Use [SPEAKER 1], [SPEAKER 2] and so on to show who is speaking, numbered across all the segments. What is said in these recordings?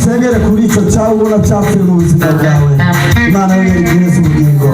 [SPEAKER 1] Segere kuri icyo cyawe ubona cyapfuye mu buzima bwawe, Imana yo yari Yesu ubugingo.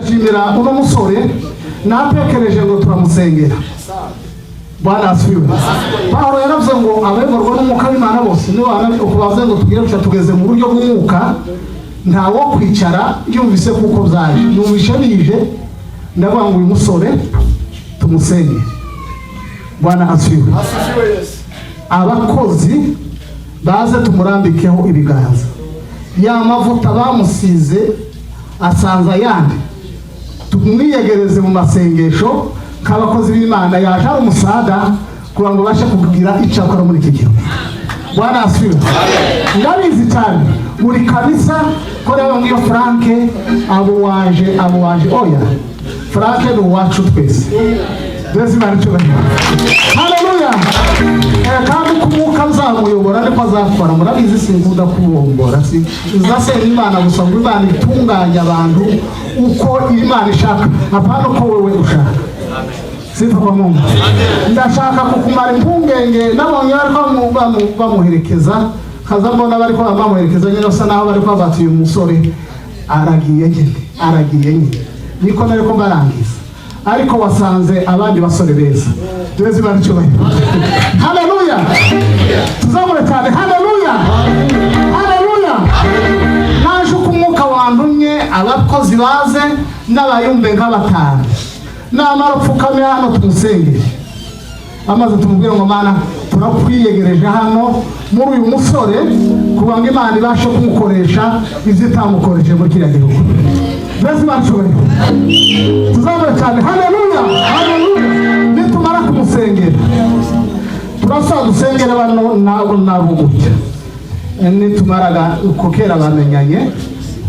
[SPEAKER 1] ndashimira uno musore natekereje ngo turamusengera. Bwana asifiwe. Paulo yaravuze ngo abemerwa n'umwuka w'Imana bose nibo ukubaze ngo tugeze mu buryo bw'umwuka, ntawo kwicara yumvise kuko byaje. Numvishe bije ndavuga ngo uyu musore tumusengere. Bwana asifiwe. Abakozi baze tumurambikeho ibiganza. Ya mavuta bamusize asanza yandi tumwiyegereze mu masengesho k'abakozi b'Imana yaje ari umusada kugira ngo bashe kugira icakora muri iki gihe. Bwana asifiwe. Ndabizi cyane muri kanisa ko rero ngiyo Frank abo waje oya Frank ni uwacu twese. Haleluya. Kandi kumuka nzamuyobora ariko azakora murabizi sinkunda kubombora zasenga Imana gusa ngo Imana itunganya abantu uko Imana ishaka apana uko wewe ushaka. Sifa kwa Mungu. Ndashaka kukumara impungenge nabonye bariko bamuherekeza kaza mbona bariko bamuherekeza nyine basa naho bariko batuye umusore aragiye nyine niko nariko barangiza ariko wasanze abandi basore beza. Tuwezi baricyubahiro. Haleluya. Tuzamure cyane. Haleluya. Haleluya. Naje kumwuka wandumye abakozi baze n'abayumbe nk'abatanu. Namara pfukamye hano tumusengere. Amaze tumubwire ngo Mana turakwiyegereje hano muri uyu musore kugira ngo Imana ibashe kumukoresha izitamukoreshe muri kiriya gihugu. Bese baricyubahiro. Tuzamure cyane. Haleluya. Haleluya. Nitumara kumusengera turasaba dusengera bano nabo gutya. Nitumaraga kukera bamenyanye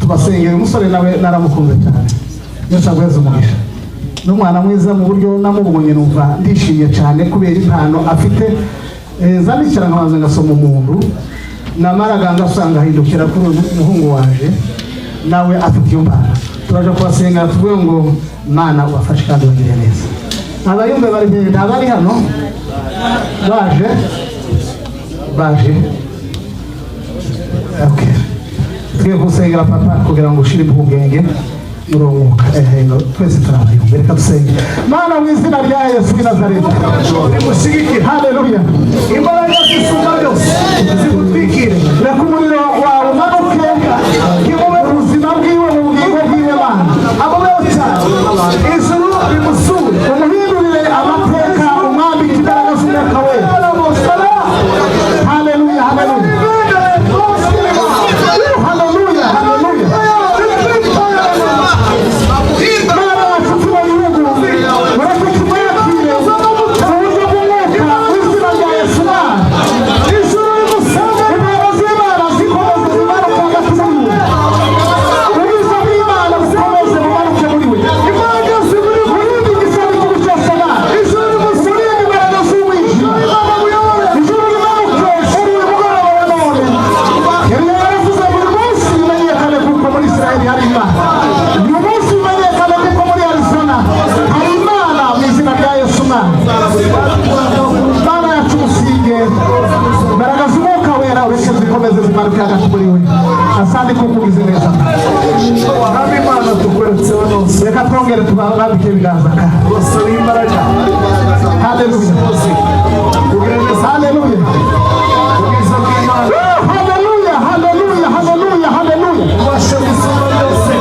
[SPEAKER 1] tubasengera. Umusore nawe naramukunze cyane. Yesu agweze umugisha. N'umwana mwiza mu buryo namubonye numva ndishimye cyane kubera impano afite. Zanikira nkabanza ngasoma umuntu namaraga ngasanga hindukira kuri umuhungu waje nawe afite iyo mpano. Turaje kubasengera tuvuye ngo Mana ubafashe kandi bagire neza. Abayumbe bari hano baje okay. Tugiye gusengera papa kugira ngo ushire impungenge murongoka. Twese turabayumbe reka dusenge. Mana mu izina rya Yesu w'i Nazareti nimushigikire. Haleluya. Imbaraga z'isumba byose zigutwikire. Reka umuriro wawe umanuke kimube ubuzima bwiwe mu bugingo bwiwe Mana amubeho cyane. Ijuru rimusure umuhindurire amateka umwambike imbaraga z'umwuka we. Haleluya. Haleluya. Haleluya. Haleluya. Asante kukugize neza. Wahami Mana tukwetse wano. Reka twongere tubabike ibiganza ka. Bose imbaraga. Haleluya. Haleluya. Haleluya. Haleluya. Haleluya. Haleluya. Washe musoma byose.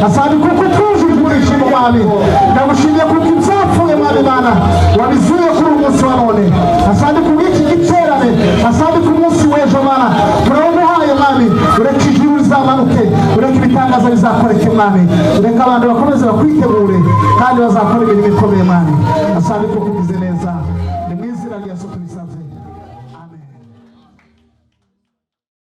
[SPEAKER 1] Asante kuko tuje kurishima mwami. Ndagushimiye kuko impfapfuye mwami Mana wabizuye kuri umunsi wa none. Asante kubiki giterane. Asante ku munsi w'ejo Mana. Turamuhaye neza bizakoreke mwami reka abantu bakomeze bakwitegure kandi bazakora imirimo ikomeye mwami asanga ko kugize neza